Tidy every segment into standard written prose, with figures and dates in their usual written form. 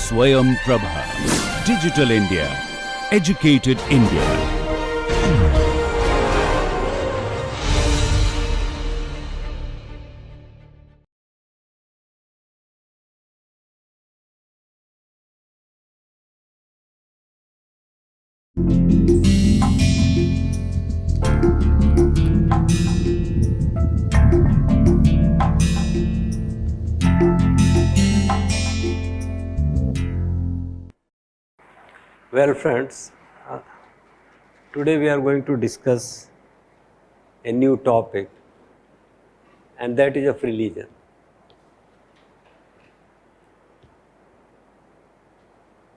Swayam Prabha. Digital India. Educated India. Well, friends, today we are going to discuss a new topic, and that is of religion.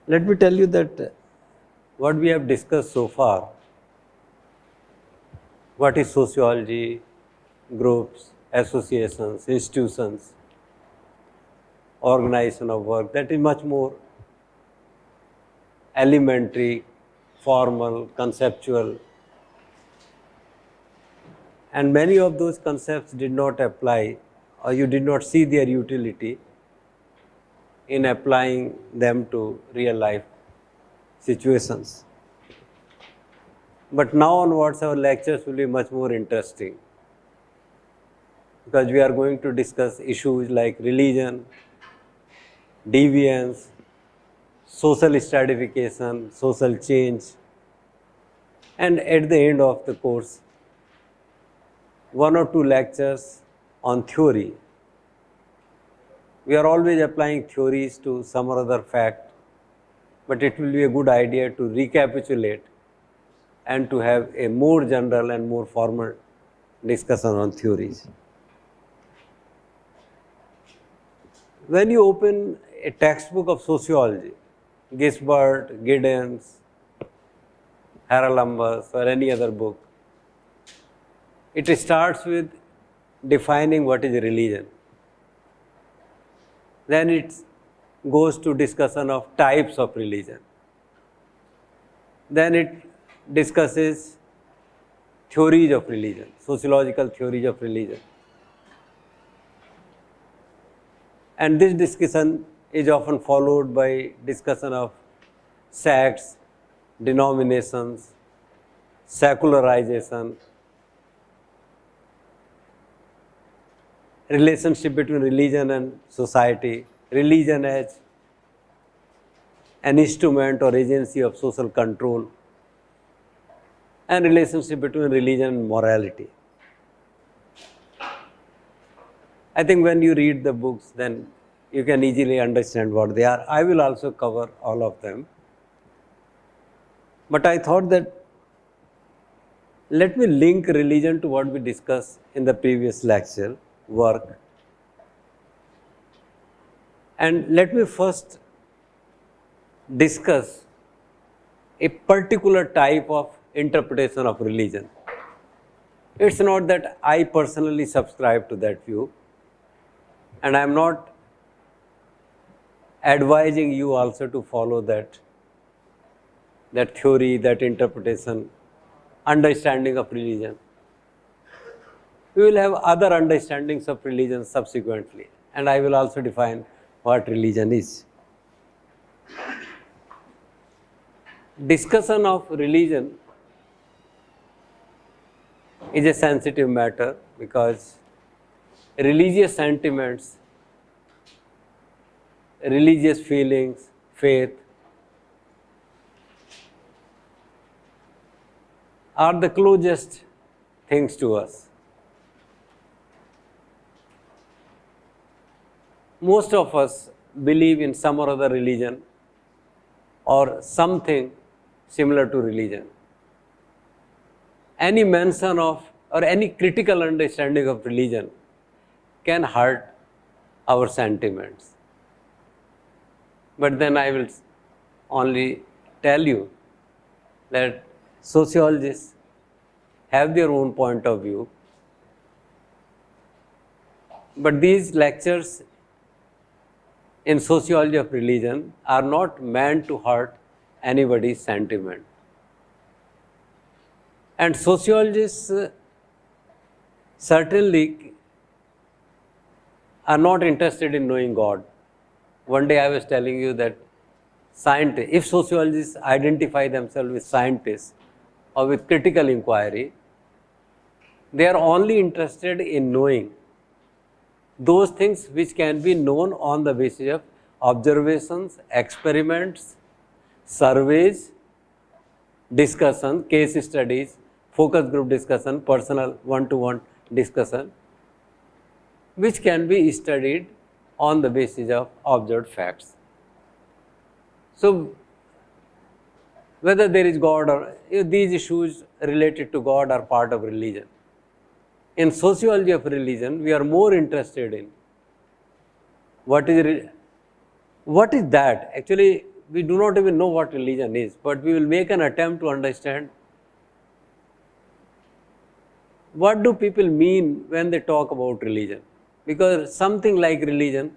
Let me tell you that what we have discussed so far, what is sociology, groups, associations, institutions, organization of work, that is much more elementary, formal, conceptual, and many of those concepts did not apply, or you did not see their utility in applying them to real life situations. But now onwards our lectures will be much more interesting, because we are going to discuss issues like religion, deviance, social stratification, social change, and at the end of the course, one or two lectures on theory. We are always applying theories to some or other fact, but it will be a good idea to recapitulate and to have a more general and more formal discussion on theories. When you open a textbook of sociology, Gisbert, Giddens, Haralambous, or any other book, it starts with defining what is religion. Then it goes to discussion of types of religion. Then it discusses theories of religion, sociological theories of religion. And this discussion is often followed by discussion of sects, denominations, secularization, relationship between religion and society, religion as an instrument or agency of social control, and relationship between religion and morality. I think when you read the books, then you can easily understand what they are. I will also cover all of them. But I thought that let me link religion to what we discussed in the previous lecture, work. And let me first discuss a particular type of interpretation of religion. It's not that I personally subscribe to that view, and I am not advising you also to follow that theory, that interpretation, understanding of religion. We will have other understandings of religion subsequently, and I will also define what religion is. Discussion of religion is a sensitive matter, because religious sentiments, religious feelings, faith are the closest things to us. Most of us believe in some or other religion or something similar to religion. Any mention of or any critical understanding of religion can hurt our sentiments. But then I will only tell you that sociologists have their own point of view, but these lectures in sociology of religion are not meant to hurt anybody's sentiment. And sociologists certainly are not interested in knowing God. One day I was telling you that scientists, if sociologists identify themselves with scientists or with critical inquiry, they are only interested in knowing those things which can be known on the basis of observations, experiments, surveys, discussion, case studies, focus group discussion, personal one-to-one discussion, which can be studied on the basis of observed facts. So, whether there is God or these issues related to God are part of religion. In sociology of religion, we are more interested in what is that? Actually, we do not even know what religion is, but we will make an attempt to understand what do people mean when they talk about religion, because something like religion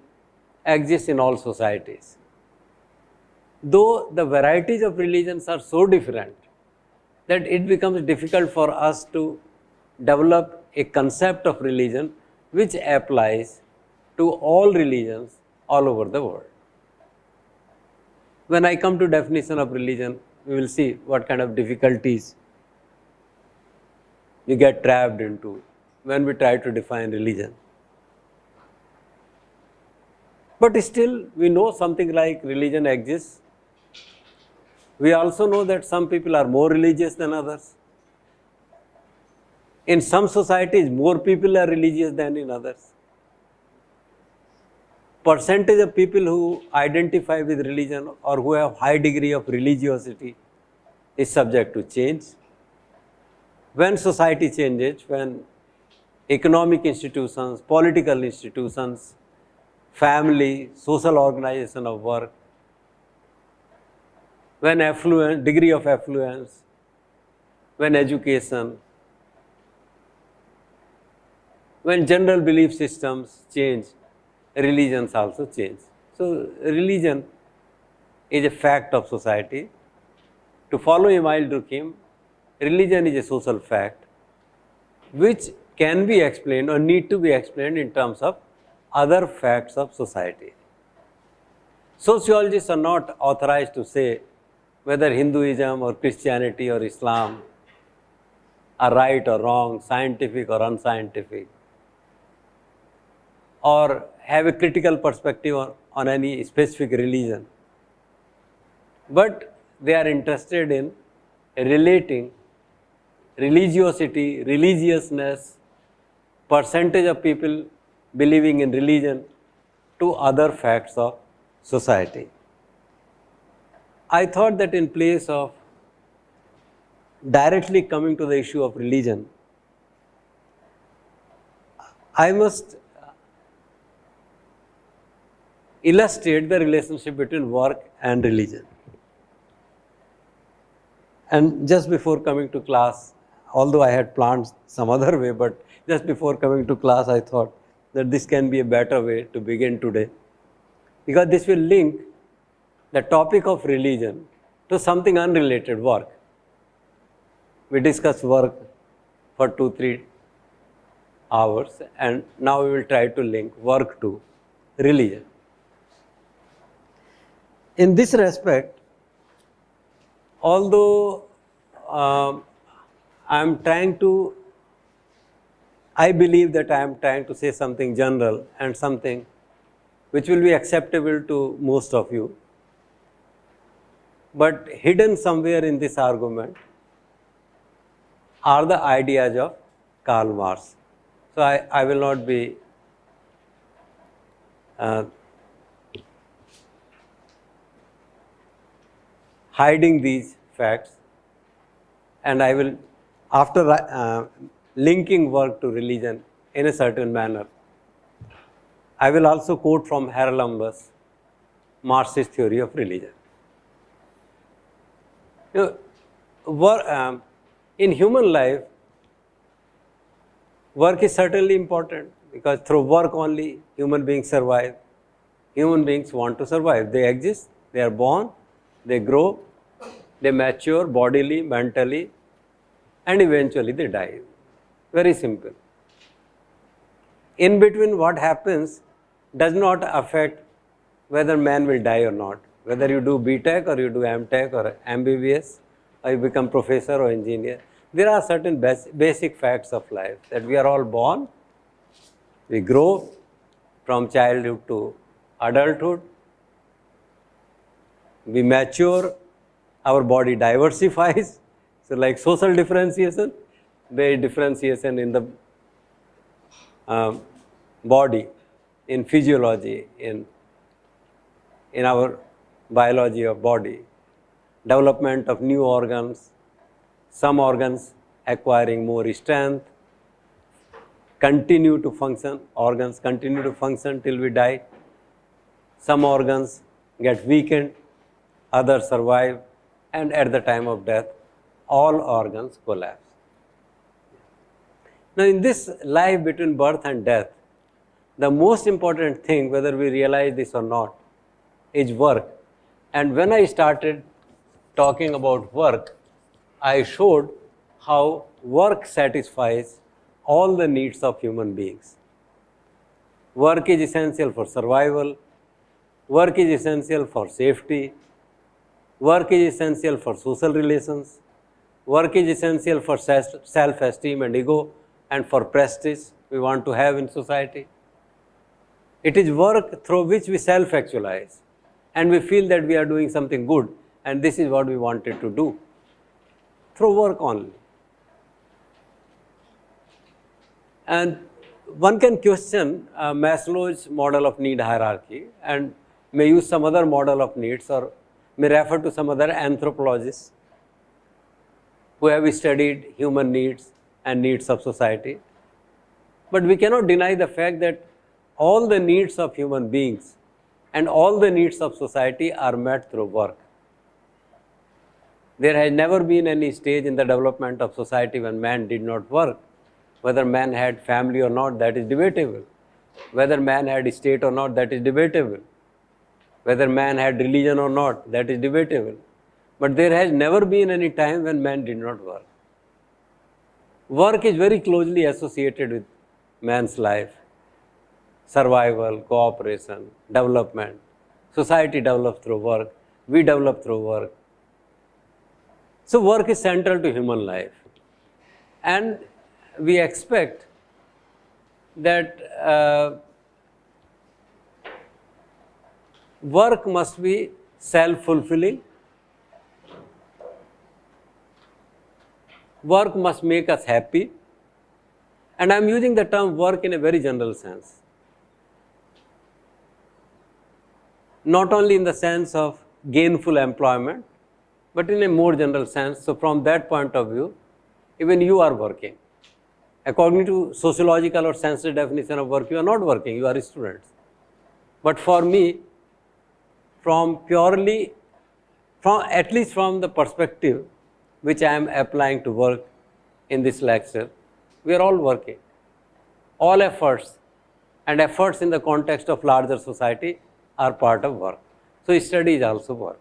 exists in all societies. Though the varieties of religions are so different that it becomes difficult for us to develop a concept of religion which applies to all religions all over the world. When I come to definition of religion, we will see what kind of difficulties we get trapped into when we try to define religion. But still, we know something like religion exists. We also know that some people are more religious than others. In some societies, more people are religious than in others. Percentage of people who identify with religion or who have high degree of religiosity is subject to change. When society changes, when economic institutions, political institutions, family, social organization of work, when affluence, degree of affluence, when education, when general belief systems change, religions also change. So, religion is a fact of society. To follow Emile Durkheim, religion is a social fact which can be explained or need to be explained in terms of other facts of society. Sociologists are not authorized to say whether Hinduism or Christianity or Islam are right or wrong, scientific or unscientific, or have a critical perspective on any specific religion. But they are interested in relating religiosity, religiousness, percentage of people believing in religion to other facts of society. I thought that in place of directly coming to the issue of religion, I must illustrate the relationship between work and religion. And just before coming to class, although I had planned some other way, but just before coming to class, I thought that this can be a better way to begin today, because this will link the topic of religion to something unrelated, work. We discussed work for 2-3 hours, and now we will try to link work to religion. In this respect, although I believe that I am trying to say something general and something which will be acceptable to most of you, but hidden somewhere in this argument are the ideas of Karl Marx. So, I will not be hiding these facts, and I will, after linking work to religion in a certain manner, I will also quote from Haralambous, Marxist theory of religion. In human life, work is certainly important, because through work only human beings survive. Human beings want to survive. They exist, they are born, they grow, they mature bodily, mentally, and eventually they die. Very simple. In between, what happens does not affect whether man will die or not. whether you do BTech or you do MTech or MBBS, or you become professor or engineer. There are certain basic facts of life, that we are all born, we grow from childhood to adulthood, we mature, our body diversifies. So like social differentiation, there is differentiation in the body, in physiology, in our biology of body, development of new organs, some organs acquiring more strength, continue to function, organs continue to function till we die. Some organs get weakened, others survive, and at the time of death, all organs collapse. Now, in this life between birth and death, the most important thing, whether we realize this or not, is work. And when I started talking about work, I showed how work satisfies all the needs of human beings. Work is essential for survival, work is essential for safety, work is essential for social relations, work is essential for self-esteem and ego, and for prestige we want to have in society. It is work through which we self-actualize, and we feel that we are doing something good, and this is what we wanted to do, through work only. And one can question Maslow's model of need hierarchy, and may use some other model of needs, or may refer to some other anthropologists who have studied human needs and needs of society. But we cannot deny the fact that all the needs of human beings and all the needs of society are met through work. There has never been any stage in the development of society when man did not work. Whether man had family or not, that is debatable. Whether man had state or not, that is debatable. Whether man had religion or not, that is debatable. But there has never been any time when man did not work. Work is very closely associated with man's life. Survival, cooperation, development. Society develops through work. We develop through work. So work is central to human life. And we expect that work must be self-fulfilling. Work must make us happy. And I am using the term work in a very general sense. Not only in the sense of gainful employment, but in a more general sense. So from that point of view, even you are working. According to sociological or sensory definition of work, you are not working, you are students. But for me, at least from the perspective which I am applying to work in this lecture, we are all working. All efforts, and efforts in the context of larger society, are part of work. So study is also work.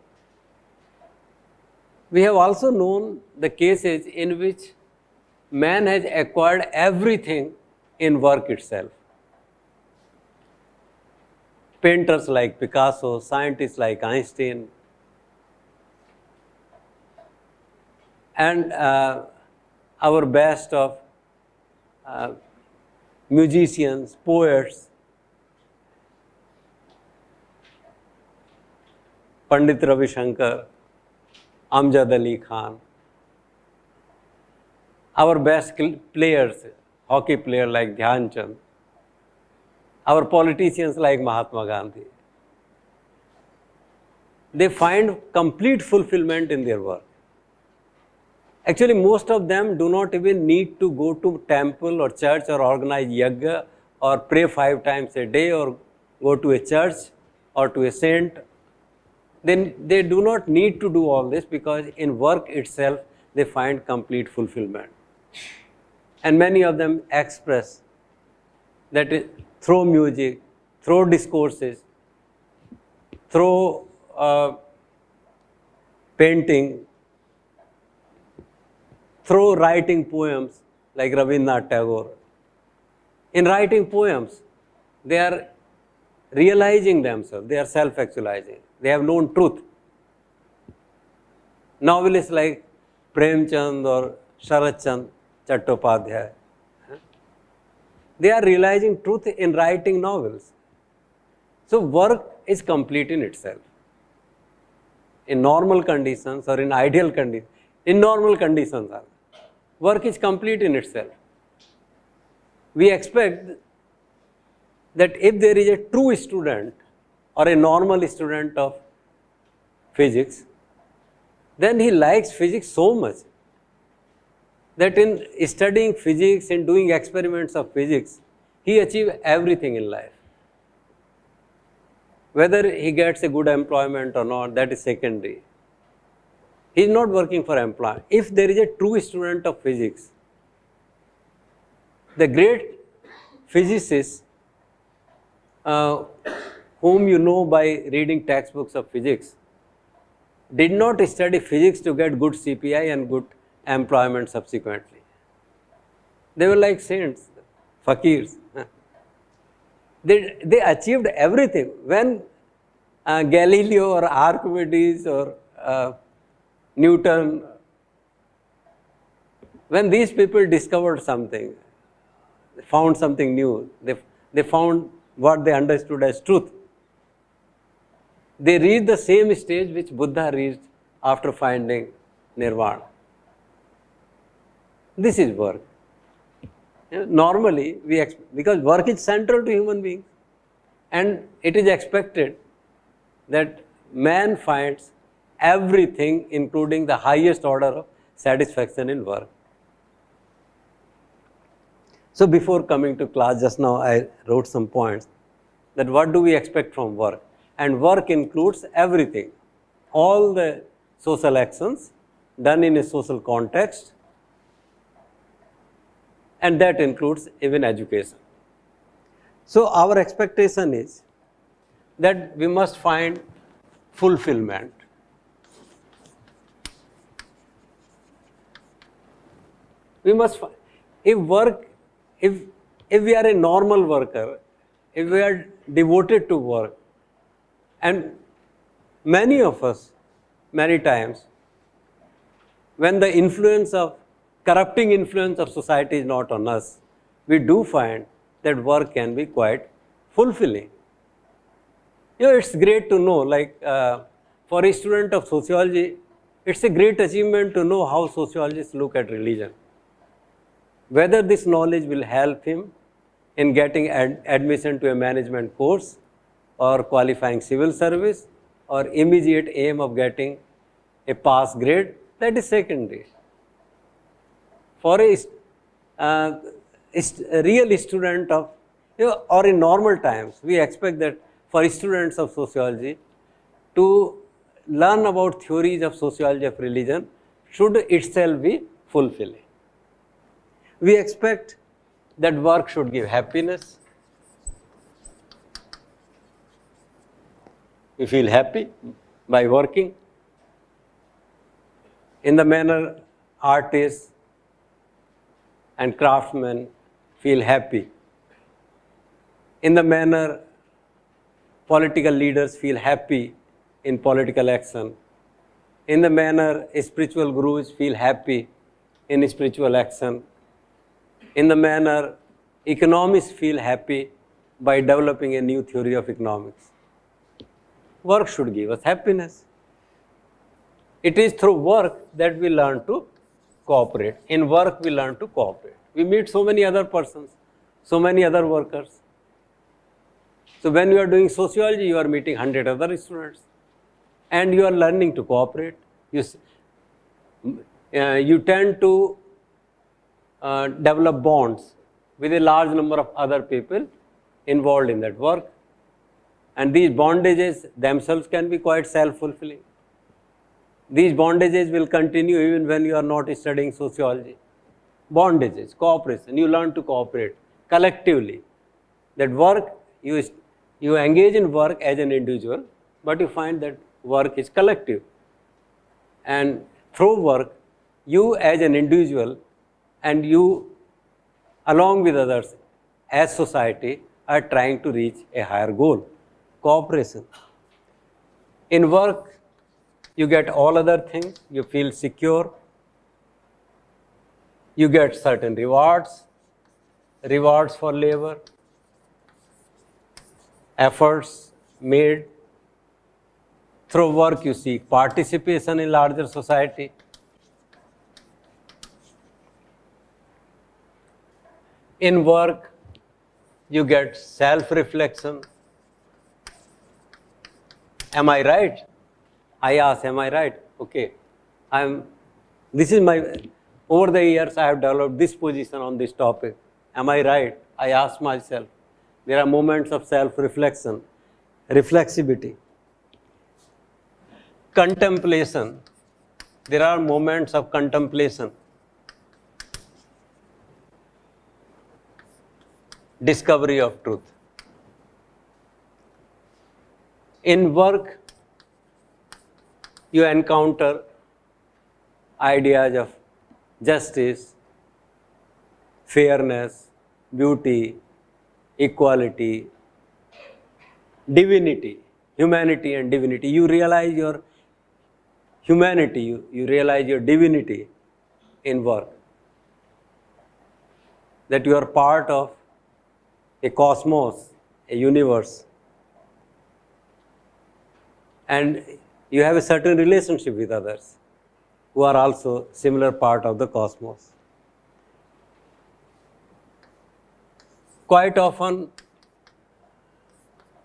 We have also known the cases in which man has acquired everything in work itself. Painters like Picasso, scientists like Einstein, and our best of musicians, poets, Pandit Ravi Shankar, Amjad Ali Khan, our best players, hockey player like Dhyan Chand, our politicians like Mahatma Gandhi. They find complete fulfillment in their work. Actually, most of them do not even need to go to temple or church or organize yajna or pray 5 times a day or go to a church or to a saint. Then they do not need to do all this, because in work itself they find complete fulfillment. And many of them express that through music, through discourses, through painting, through writing poems like Rabindranath Tagore. In writing poems, they are realizing themselves, they are self-actualizing, they have known truth. Novelists like Premchand or Sharatchand Chattopadhyay, they are realizing truth in writing novels. So work is complete in itself. In normal conditions or in ideal conditions, in normal conditions, work is complete in itself. We expect that if there is a true student or a normal student of physics, then he likes physics so much that in studying physics and doing experiments of physics, he achieves everything in life. Whether he gets a good employment or not, that is secondary. He is not working for employment. If there is a true student of physics, the great physicists whom you know by reading textbooks of physics did not study physics to get good CPI and good employment subsequently. They were like saints, fakirs. They achieved everything. When Galileo or Archimedes or Newton, when these people discovered something, they found something new, they found what they understood as truth, they reached the same stage which Buddha reached after finding Nirvana. This is work. Normally, because work is central to human beings, and it is expected that man finds everything, including the highest order of satisfaction in work. So before coming to class just now, I wrote some points that what do we expect from work? And work includes everything, all the social actions done in a social context, and that includes even education. So our expectation is that we must find fulfillment. We must find, if we are a normal worker, if we are devoted to work, and many of us, many times, when the corrupting influence of society is not on us, we do find that work can be quite fulfilling. It's great to know, like for a student of sociology, it's a great achievement to know how sociologists look at religion. Whether this knowledge will help him in getting admission to a management course or qualifying civil service or immediate aim of getting a pass grade, that is secondary. For a real student of, or in normal times, we expect that for students of sociology to learn about theories of sociology of religion should itself be fulfilling. We expect that work should give happiness. We feel happy by working. In the manner artists and craftsmen feel happy. In the manner political leaders feel happy in political action. In the manner spiritual gurus feel happy in spiritual action. In the manner economists feel happy by developing a new theory of economics. Work should give us happiness. It is through work that we learn to cooperate. In work, we learn to cooperate. We meet so many other persons, so many other workers. So when you are doing sociology, you are meeting 100 other students, and you are learning to cooperate. You tend to develop bonds with a large number of other people involved in that work. And these bondages themselves can be quite self-fulfilling. These bondages will continue even when you are not studying sociology. Bondages, cooperation, you learn to cooperate collectively. That work, you engage in work as an individual, but you find that work is collective. And through work, you as an individual and you along with others as society are trying to reach a higher goal. cooperation. In work, you get all other things, you feel secure, you get certain rewards for labor, efforts made. Through work, you seek participation in larger society. In work, you get self-reflection. Am I right? I ask, am I right? Okay. Over the years, I have developed this position on this topic. Am I right? I ask myself. There are moments of self-reflection, reflexivity. Contemplation. There are moments of contemplation. Discovery of truth. In work, you encounter ideas of justice, fairness, beauty, equality, divinity, humanity and divinity. You realize your humanity, you realize your divinity in work. That you are part of a cosmos, a universe. And you have a certain relationship with others who are also similar part of the cosmos. Quite often,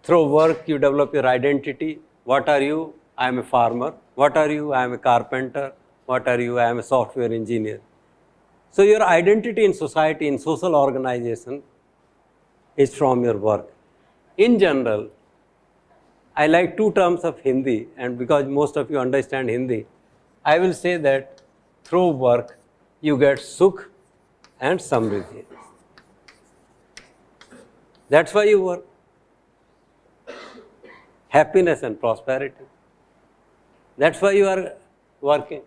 through work, you develop your identity. What are you? I am a farmer. What are you? I am a carpenter. What are you? I am a software engineer. So your identity in society, in social organization, is from your work. In general, I like two terms of Hindi, and because most of you understand Hindi, I will say that through work, you get sukh and samriddhi. That's why you work. Happiness and prosperity. That's why you are working.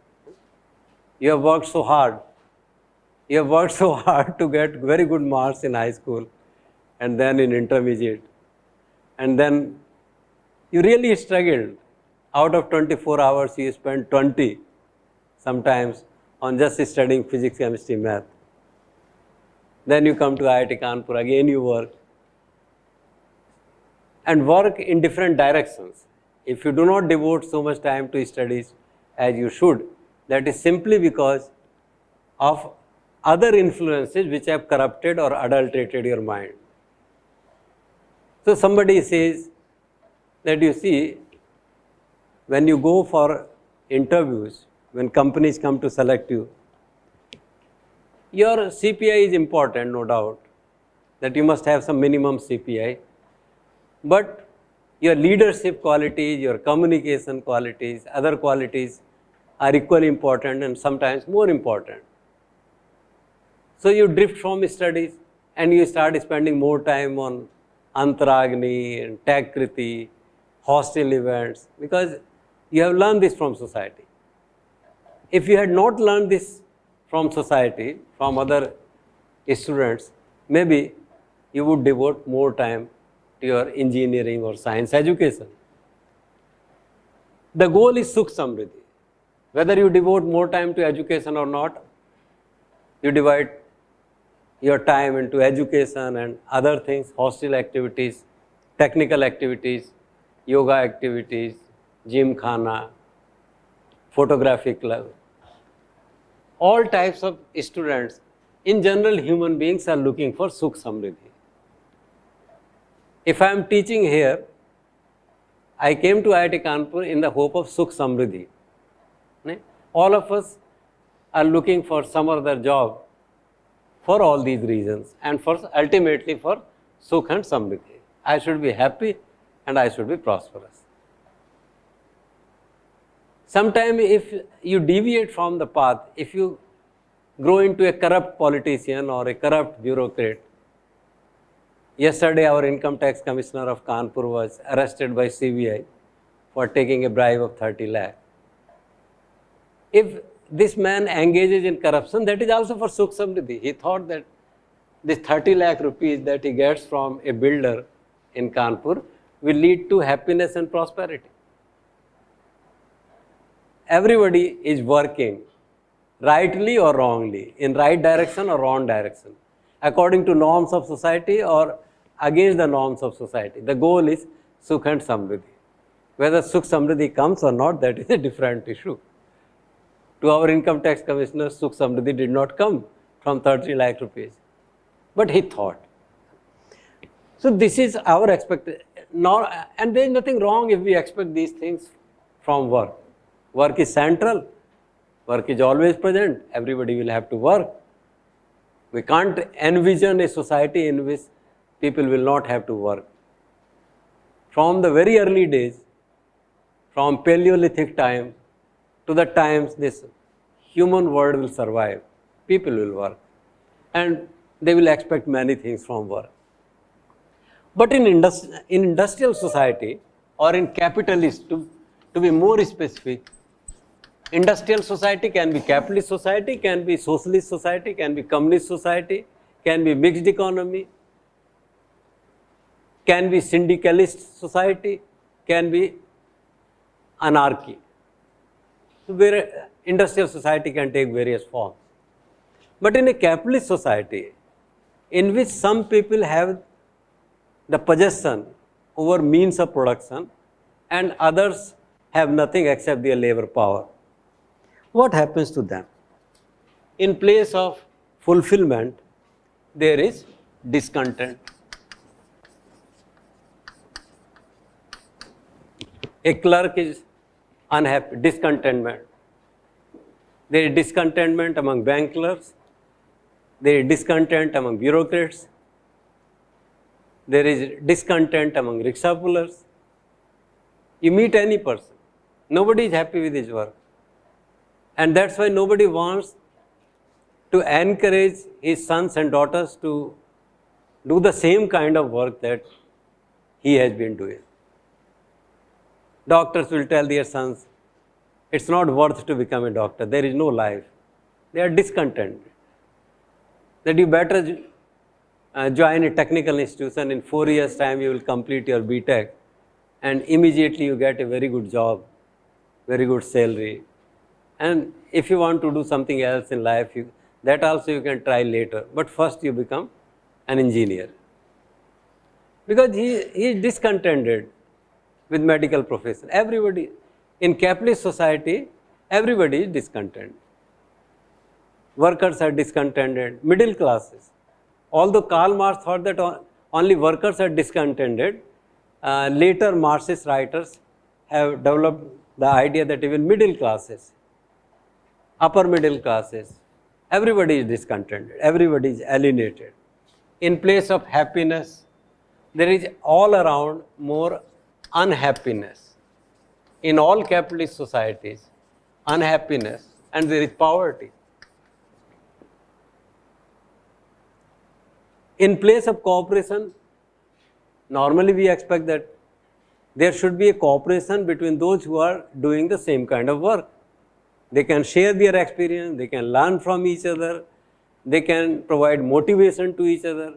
You have worked so hard. You have worked so hard to get very good marks in high school and then in intermediate. And then you really struggled. Out of 24 hours, you spend 20 sometimes on just studying physics, chemistry, math. Then you come to IIT Kanpur, again you work. And work in different directions. If you do not devote so much time to studies as you should, that is simply because of other influences which have corrupted or adulterated your mind. So somebody says that, you see, when you go for interviews, when companies come to select you, your CPI is important, no doubt, that you must have some minimum CPI. But your leadership qualities, your communication qualities, other qualities are equally important and sometimes more important. So you drift from studies and you start spending more time on Antaragni and Takriti, hostel events, because you have learned this from society. If you had not learned this from society, from other students, maybe you would devote more time to your engineering or science education. The goal is Sukh Samriddhi. Whether you devote more time to education or not, you divide your time into education and other things, hostel activities, technical activities, yoga activities, gym khana, photography club. All types of students, in general, human beings are looking for Sukh Samriddhi. If I am teaching here, I came to IIT Kanpur in the hope of Sukh Samriddhi. All of us are looking for some other job for all these reasons and ultimately for Sukh and Samriddhi. I should be happy and I should be prosperous. Sometimes if you deviate from the path, if you grow into a corrupt politician or a corrupt bureaucrat. Yesterday, our income tax commissioner of Kanpur was arrested by CBI for taking a bribe of 30 lakh. If this man engages in corruption, that is also for Sukh Samriddhi. He thought that this 30 lakh rupees that he gets from a builder in Kanpur will lead to happiness and prosperity. Everybody is working rightly or wrongly, in right direction or wrong direction, according to norms of society or against the norms of society. The goal is Sukh and Samriddhi. Whether Sukh Samriddhi comes or not, that is a different issue. To our income tax commissioner, Sukh Samriddhi did not come from 30 lakh rupees. But he thought. So this is our expectation. And there is nothing wrong if we expect these things from work. Work is central. Work is always present. Everybody will have to work. We can't envision a society in which people will not have to work. From the very early days, from Paleolithic time to the times this human world will survive, people will work. And they will expect many things from work. But in industrial society or in capitalist, to be more specific, industrial society can be capitalist society, can be socialist society, can be communist society, can be mixed economy, can be syndicalist society, can be anarchy. So industrial society can take various forms. But in a capitalist society, in which some people have the possession over means of production and others have nothing except their labor power, what happens to them? In place of fulfillment, there is discontent. A clerk is unhappy, discontentment. There is discontentment among bank clerks. There is discontent among bureaucrats. There is discontent among rickshaw pullers. You meet any person, nobody is happy with his work. And that's why nobody wants to encourage his sons and daughters to do the same kind of work that he has been doing. Doctors will tell their sons, it's not worth to become a doctor, there is no life. They are discontent. That you better join a technical institution, in 4 years' time you will complete your BTech and immediately you get a very good job, very good salary. And if you want to do something else in life, that also you can try later. But first you become an engineer. Because he is discontented with medical profession. Everybody, in capitalist society, everybody is discontent. Workers are discontented, middle classes. Although Karl Marx thought that only workers are discontented, later Marxist writers have developed the idea that even middle classes, upper middle classes, everybody is discontented, everybody is alienated. In place of happiness, there is all around more unhappiness. In all capitalist societies, unhappiness, and there is poverty. In place of cooperation, normally we expect that there should be a cooperation between those who are doing the same kind of work. They can share their experience, they can learn from each other, they can provide motivation to each other,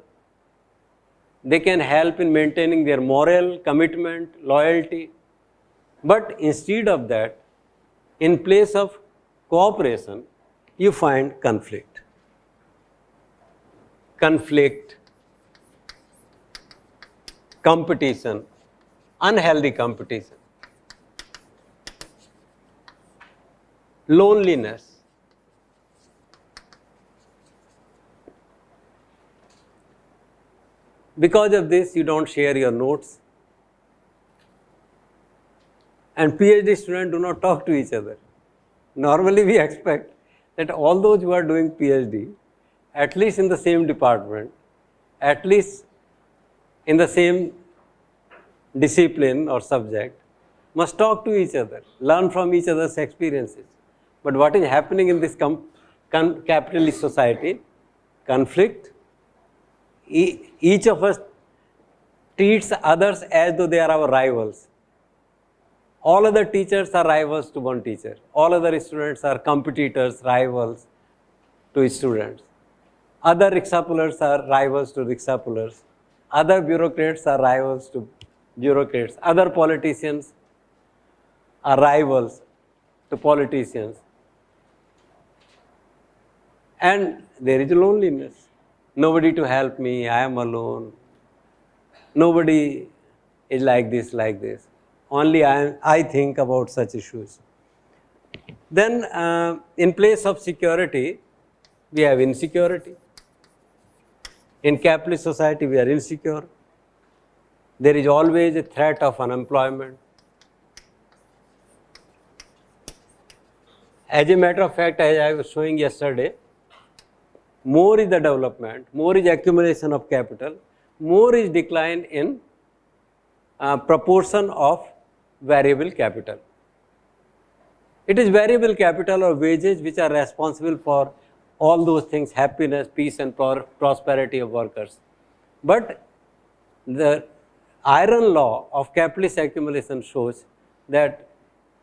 they can help in maintaining their moral commitment, loyalty. But instead of that, in place of cooperation, you find conflict. Conflict, competition, unhealthy competition, loneliness. Because of this, you don't share your notes. And PhD students do not talk to each other. Normally, we expect that all those who are doing PhD, at least in the same department, at least in the same discipline or subject, must talk to each other, learn from each other's experiences. But what is happening in this capitalist society? Conflict. Each of us treats others as though they are our rivals. All other teachers are rivals to one teacher. All other students are competitors, rivals to students. Other rickshaw pullers are rivals to rickshaw pullers. Other bureaucrats are rivals to bureaucrats. Other politicians are rivals to politicians. And there is loneliness. Nobody to help me, I am alone. Nobody is like this, like this. Only I think about such issues. Then in place of security, we have insecurity. In capitalist society, we are insecure. There is always a threat of unemployment. As a matter of fact, as I was showing yesterday, more is the development, more is accumulation of capital, more is decline in proportion of variable capital. It is variable capital or wages which are responsible for all those things, happiness, peace and prosperity of workers. But the iron law of capitalist accumulation shows that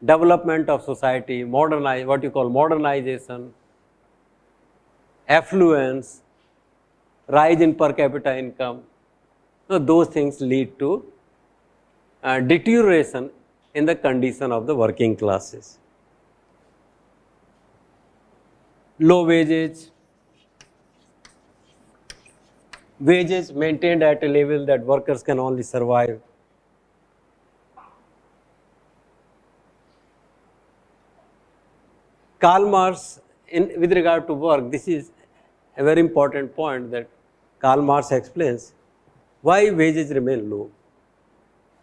development of society, what you call modernization, affluence, rise in per capita income, so those things lead to deterioration in the condition of the working classes. Low wages maintained at a level that workers can only survive. Karl Marx, with regard to work, this is a very important point that Karl Marx explains why wages remain low.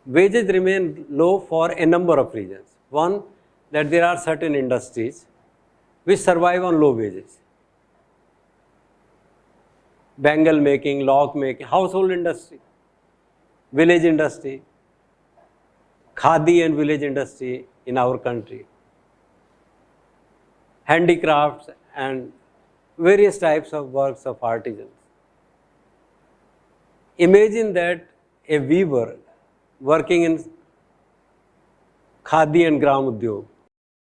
Wages remain low for a number of reasons. One, that there are certain industries which survive on low wages. Bangle making, lock making, household industry, village industry, khadi and village industry in our country, handicrafts and various types of works of artisans. Imagine that a weaver working in khadi and gram udyog